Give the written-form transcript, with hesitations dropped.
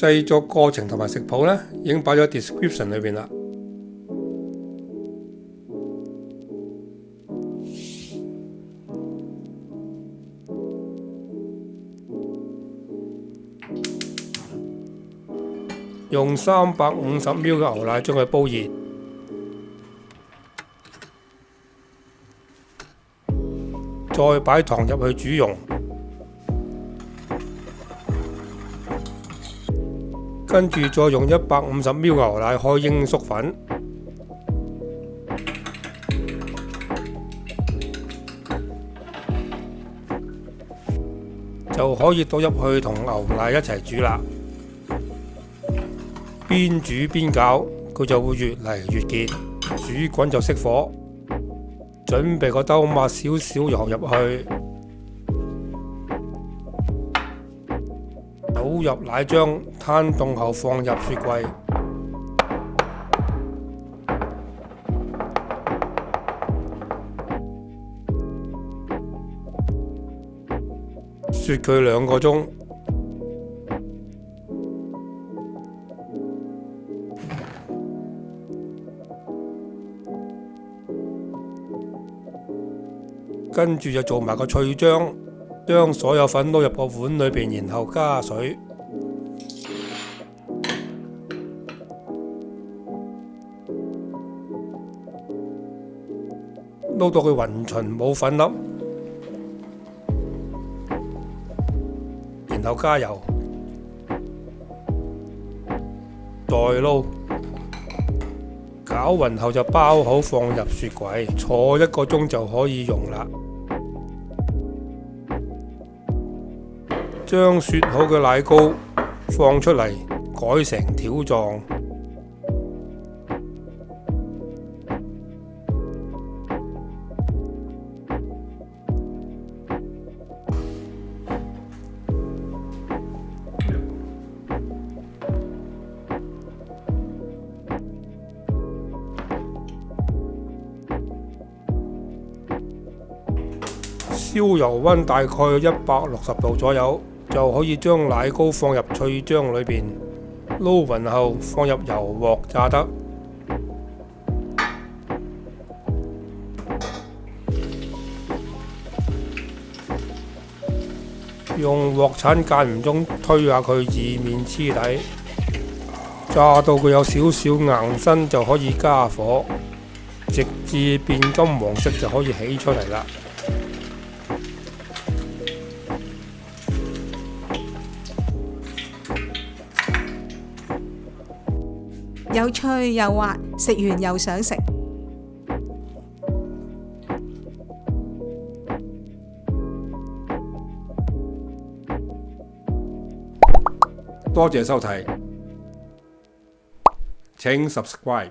製作過程同埋食譜呢，已經擺咗 description 裏邊啦。用350ml 嘅牛奶將佢煲熱，再擺糖入去煮溶，跟住再用150ml 牛奶開鷹粟粉，就可以倒入去同牛奶一齊煮啦。邊煮邊攪，佢就會越嚟越結，煮滾就熄火。準備個兜抹少少油入去，倒入奶漿，攤凍後放入雪櫃。雪佢2個鐘。跟住就做埋個脆漿，將所有粉撈入個碗裏邊，然後加水，撈到佢勻勻冇粉粒，然後加油，再撈，攪勻後就包好放入雪櫃，坐1個鐘就可以用啦。將雪好嘅奶糕放出嚟，改成條狀，燒油溫大概160度左右，就可以將奶糕放入脆漿裏邊，撈勻後放入油鑊炸得。用鑊鏟間唔中推下佢，以免黐底。炸到佢有少少硬身就可以加火，直至變金黃色就可以起出嚟啦。又脆又滑，食完又想食。多謝收睇，請 subscribe。